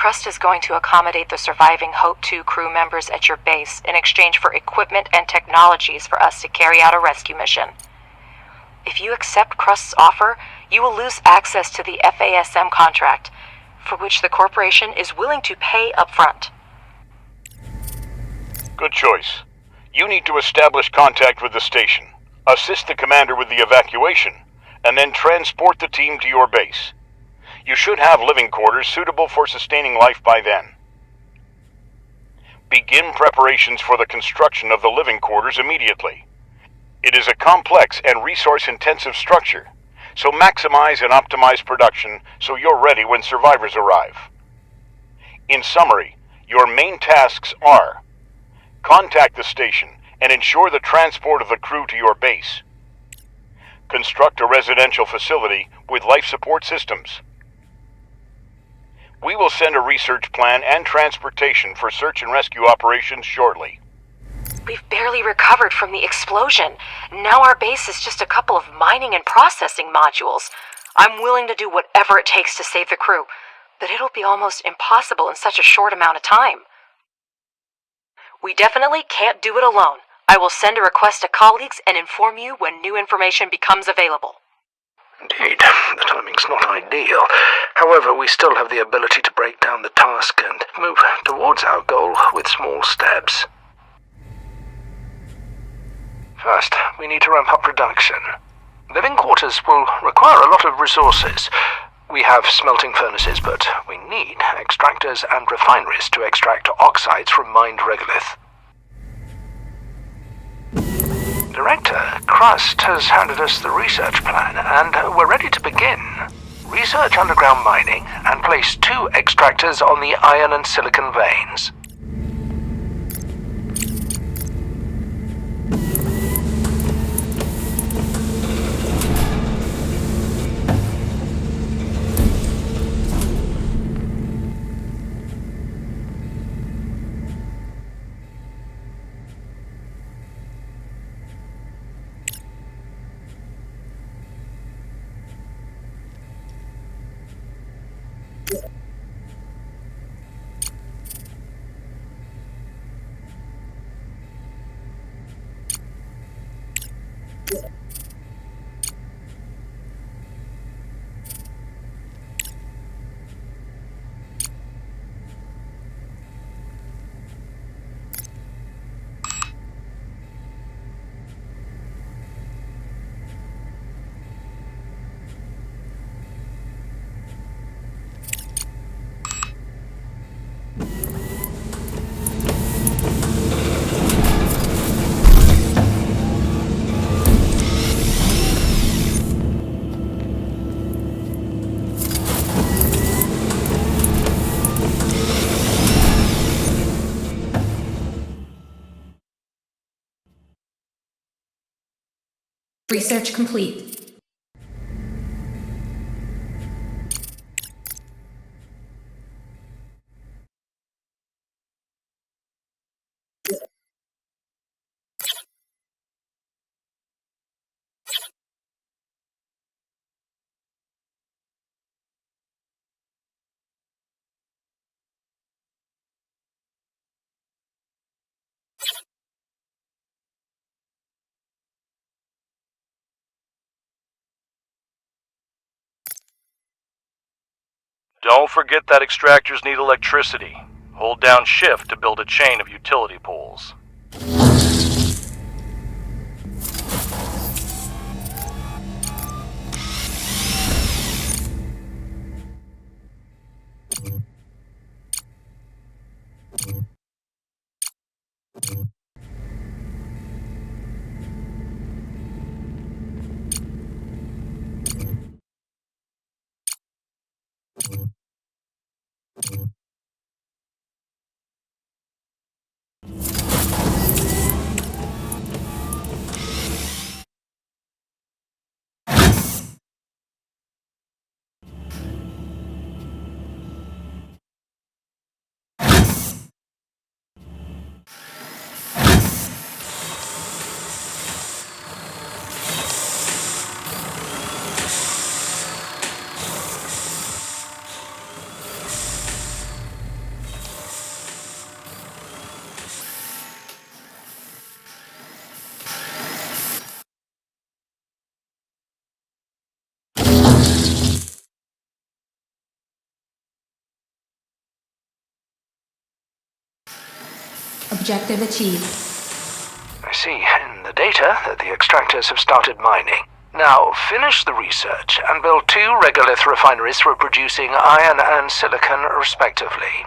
Crust is going to accommodate the surviving Hope 2 crew members at your base in exchange for equipment and technologies for us to carry out a rescue mission. If you accept Crust's offer, you will lose access to the FASM contract, for which the corporation is willing to pay upfront. Good choice. You need to establish contact with the station, assist the commander with the evacuation, and then transport the team to your base. You should have living quarters suitable for sustaining life by then. Begin preparations for the construction of the living quarters immediately. It is a complex and resource-intensive structure, so maximize and optimize production so you're ready when survivors arrive. In summary, your main tasks are: contact the station and ensure the transport of the crew to your base. Construct a residential facility with life support systems. We will send a research plan and transportation for search and rescue operations shortly. We've barely recovered from the explosion. Now our base is just a couple of mining and processing modules. I'm willing to do whatever it takes to save the crew, but it'll be almost impossible in such a short amount of time. We definitely can't do it alone. I will send a request to colleagues and inform you when new information becomes available. Indeed, the timing's not ideal. However, we still have the ability to break down the task and move towards our goal with small steps. First, we need to ramp up production. Living quarters will require a lot of resources. We have smelting furnaces, but we need extractors and refineries to extract oxides from mined regolith. Director Crust has handed us the research plan, and we're ready to begin. Research underground mining and place 2 extractors on the iron and silicon veins. Research complete. Don't forget that extractors need electricity. Hold down Shift to build a chain of utility poles. Objective achieved. I see in the data that the extractors have started mining. Now, finish the research and build 2 regolith refineries for producing iron and silicon, respectively.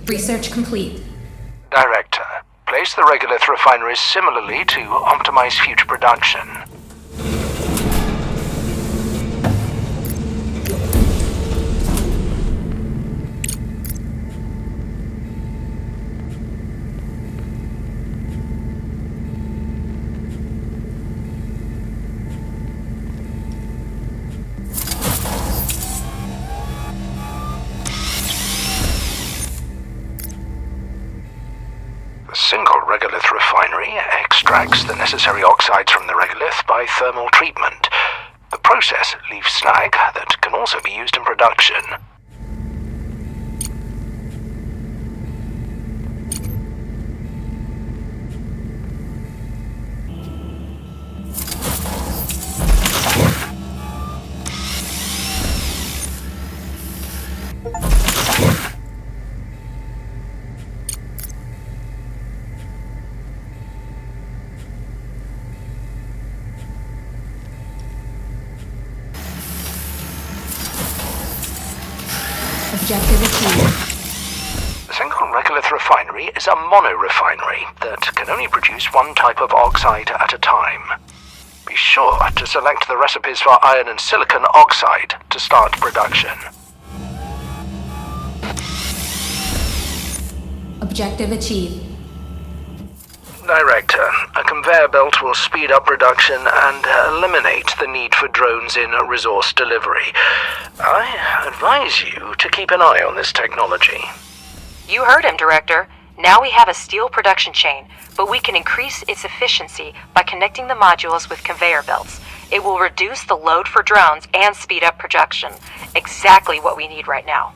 Research complete. Director, place the regolith refineries similarly to optimize future production. The single regolith refinery extracts the necessary oxides from the regolith by thermal treatment. The process leaves slag that can also be used in production. Objective achieved. The single regolith refinery is a mono-refinery that can only produce one type of oxide at a time. Be sure to select the recipes for iron and silicon oxide to start production. Objective achieved. Director, a conveyor belt will speed up production and eliminate the need for drones in resource delivery. I advise you to keep an eye on this technology. You heard him, Director. Now we have a steel production chain, but we can increase its efficiency by connecting the modules with conveyor belts. It will reduce the load for drones and speed up production. Exactly what we need right now.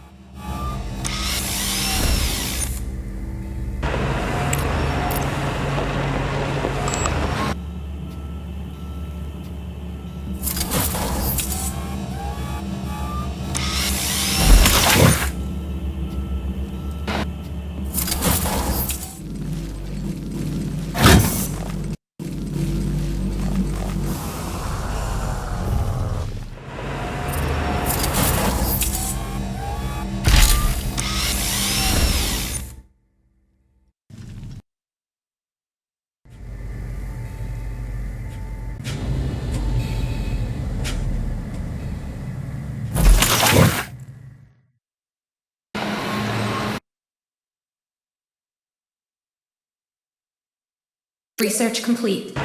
Research complete.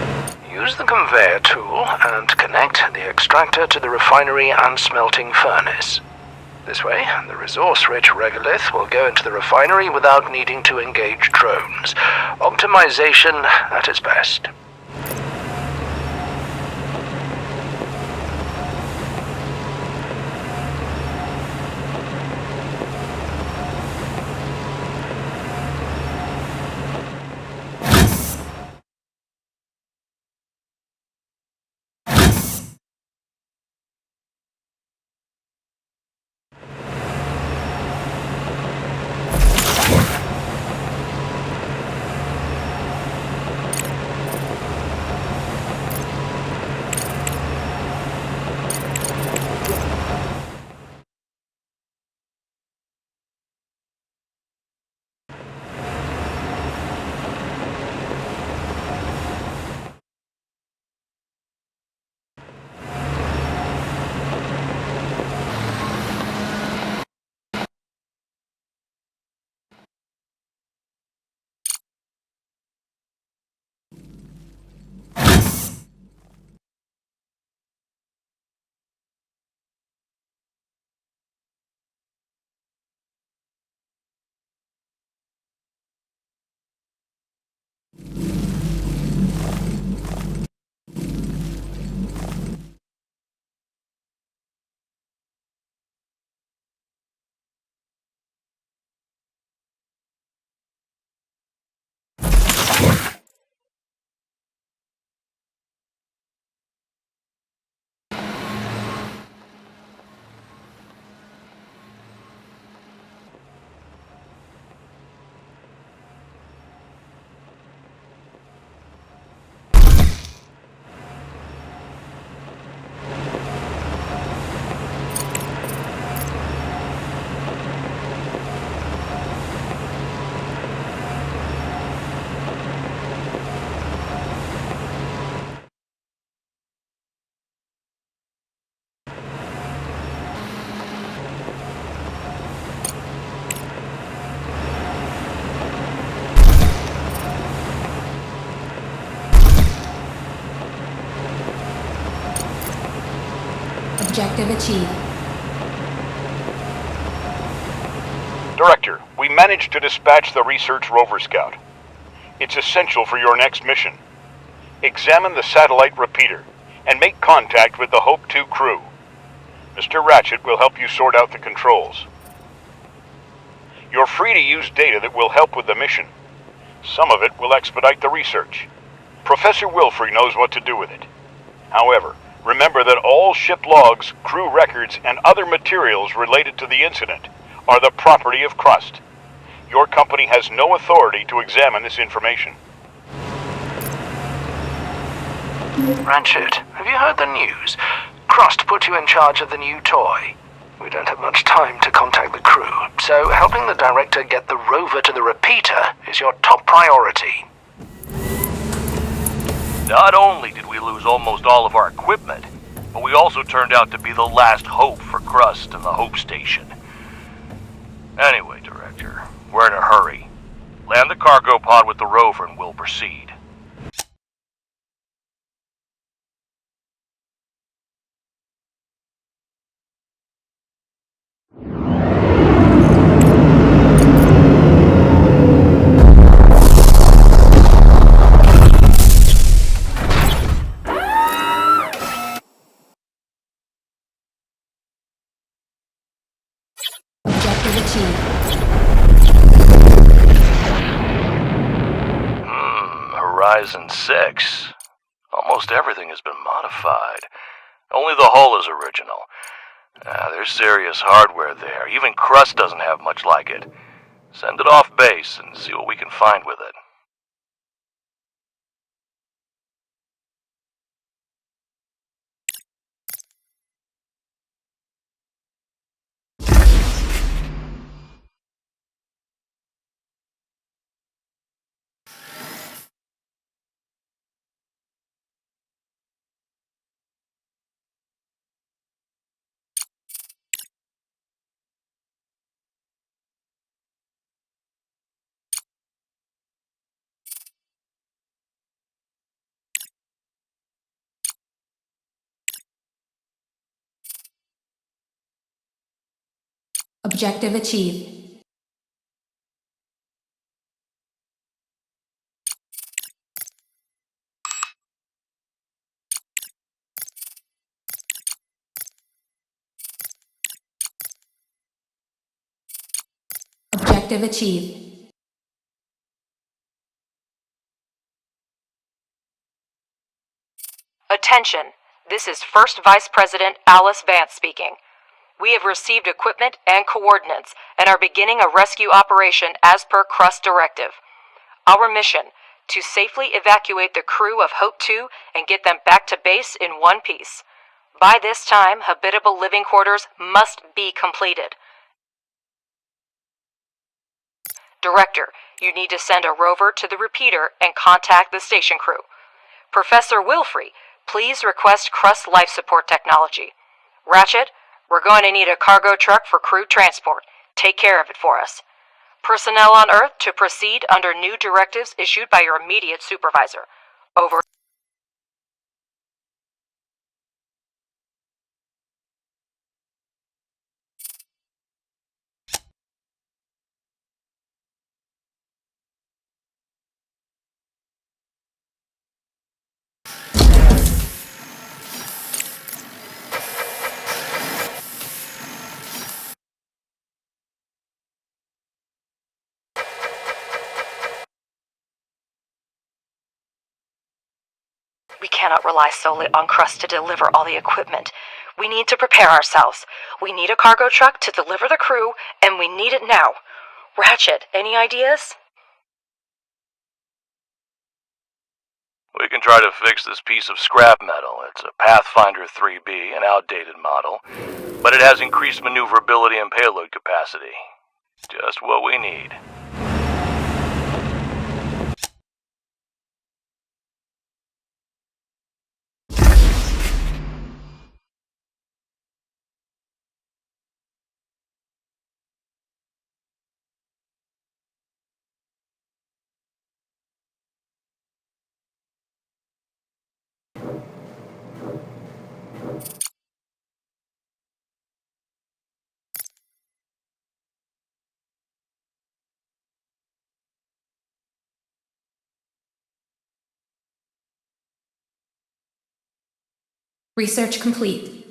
Use the conveyor tool and connect the extractor to the refinery and smelting furnace. This way, the resource-rich regolith will go into the refinery without needing to engage drones. Optimization at its best. Objective achieved. Director, we managed to dispatch the research rover scout. It's essential for your next mission. Examine the satellite repeater and make contact with the Hope 2 crew. Mr. Ratchet will help you sort out the controls. You're free to use data that will help with the mission. Some of it will expedite the research. Professor Wilfrey knows what to do with it. However, remember that all ship logs, crew records, and other materials related to the incident are the property of Crust. Your company has no authority to examine this information. Ratchet, have you heard the news? Crust put you in charge of the new toy. We don't have much time to contact the crew, so helping the director get the rover to the repeater is your top priority. Not only did we lose almost all of our equipment, but we also turned out to be the last hope for Crust and the Hope Station. Anyway, Director, we're in a hurry. Land the cargo pod with the rover and we'll proceed. Objective achieved. Horizon 6. Almost everything has been modified. Only the hull is original. There's serious hardware there. Even Crust doesn't have much like it. Send it off base and see what we can find with it. Objective achieved. Objective achieved. Attention, this is First Vice President Alice Vance speaking. We have received equipment and coordinates and are beginning a rescue operation as per Crust directive. Our mission, to safely evacuate the crew of Hope 2 and get them back to base in one piece. By this time, habitable living quarters must be completed. Director, you need to send a rover to the repeater and contact the station crew. Professor Wilfrey, please request Crust life support technology. Ratchet, we're going to need a cargo truck for crew transport. Take care of it for us. Personnel on Earth to proceed under new directives issued by your immediate supervisor. Over. We cannot rely solely on Crust to deliver all the equipment. We need to prepare ourselves. We need a cargo truck to deliver the crew, and we need it now. Ratchet, any ideas? We can try to fix this piece of scrap metal. It's a Pathfinder 3B, an outdated model, but it has increased maneuverability and payload capacity. Just what we need. Research complete.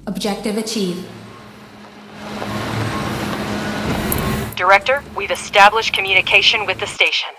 Objective achieved. Director, we've established communication with the station.